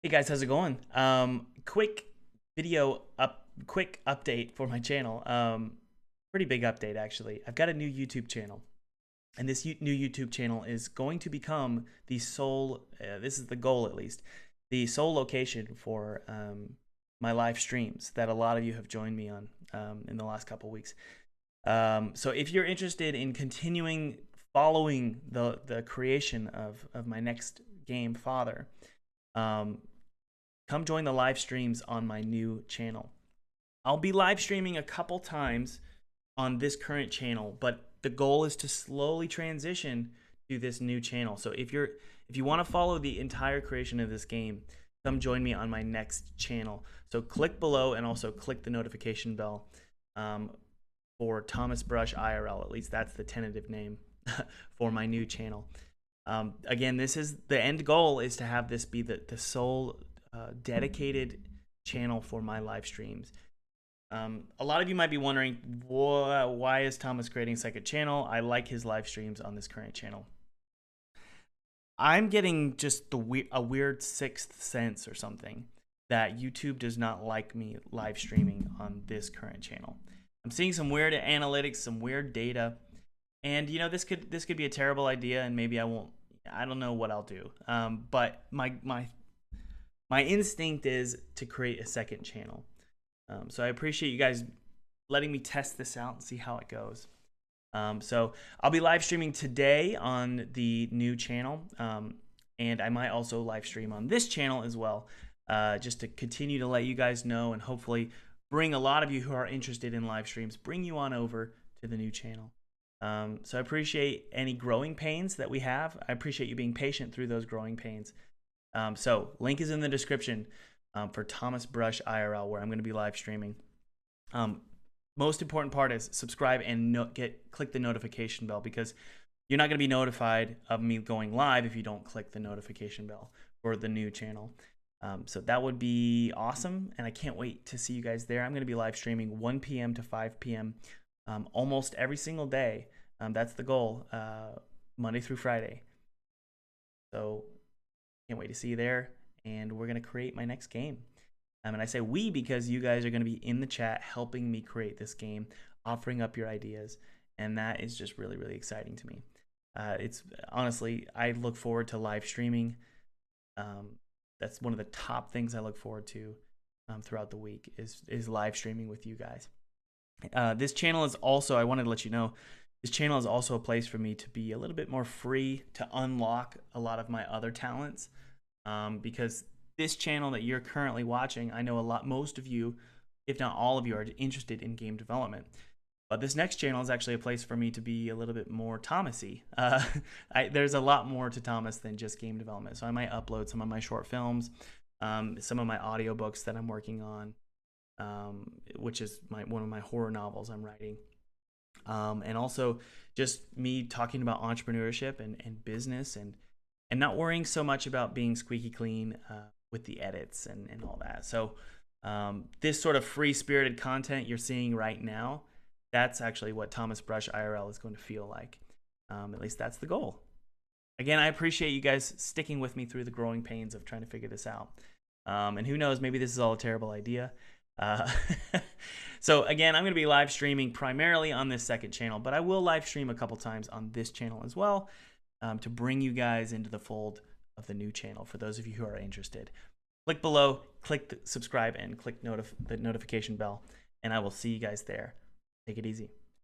Hey guys, how's it going? Quick update for my channel. Pretty big update actually. I've got a new YouTube channel, and this new YouTube channel is going to become the sole. This is the goal, at least, the sole location for my live streams that a lot of you have joined me on in the last couple weeks. So if you're interested in continuing following the creation of my next game, Father. Um, Come join the live streams on my new channel. I'll be live streaming a couple times on this current channel, but the goal is to slowly transition to this new channel. So if you want to follow the entire creation of this game, come join me on my next channel. So click below and also click the notification bell for Thomas Brush IRL. At least that's the tentative name for my new channel. Again, this is the end goal, is to have this be the sole dedicated channel for my live streams. A lot of you might be wondering, why is Thomas creating a second channel? I like his live streams on this current channel. I'm getting just a weird sixth sense or something that YouTube does not like me live streaming on this current channel. I'm seeing some weird analytics, some weird data, and this could be a terrible idea, and maybe I won't. I don't know what I'll do. But my instinct is to create a second channel. So I appreciate you guys letting me test this out and see how it goes. So I'll be live streaming today on the new channel, and I might also live stream on this channel as well, just to continue to let you guys know, and hopefully bring a lot of you who are interested in live streams, bring you on over to the new channel. So I appreciate any growing pains that we have. I appreciate you being patient through those growing pains. So link is in the description for Thomas Brush IRL, where I'm going to be live streaming. Most important part is subscribe and click the notification bell, because you're not going to be notified of me going live if you don't click the notification bell for the new channel. So that would be awesome, and I can't wait to see you guys there. I'm going to be live streaming 1 p.m. to 5 p.m. Almost every single day. That's the goal, Monday through Friday. So can't wait to see you there, and we're going to create my next game. And I say we because you guys are going to be in the chat helping me create this game, offering up your ideas, and that is just really, really exciting to me. It's honestly, I look forward to live streaming. That's one of the top things I look forward to throughout the week is live streaming with you guys. This channel is also, I wanted to let you know, this channel is also a place for me to be a little bit more free to unlock a lot of my other talents, because this channel that you're currently watching, I know most of you, if not all of you, are interested in game development. But this next channel is actually a place for me to be a little bit more Thomasy. There's a lot more to Thomas than just game development. So I might upload some of my short films, some of my audiobooks that I'm working on, which is one of my horror novels I'm writing. And also just me talking about entrepreneurship and business, and not worrying so much about being squeaky clean with the edits and all that. So this sort of free-spirited content you're seeing right now, that's actually what Thomas Brush IRL is going to feel like. At least that's the goal. Again, I appreciate you guys sticking with me through the growing pains of trying to figure this out. And who knows, maybe this is all a terrible idea. So again, I'm going to be live streaming primarily on this second channel, but I will live stream a couple times on this channel as well, to bring you guys into the fold of the new channel. For those of you who are interested, click below, subscribe, and click the notification bell, and I will see you guys there. Take it easy.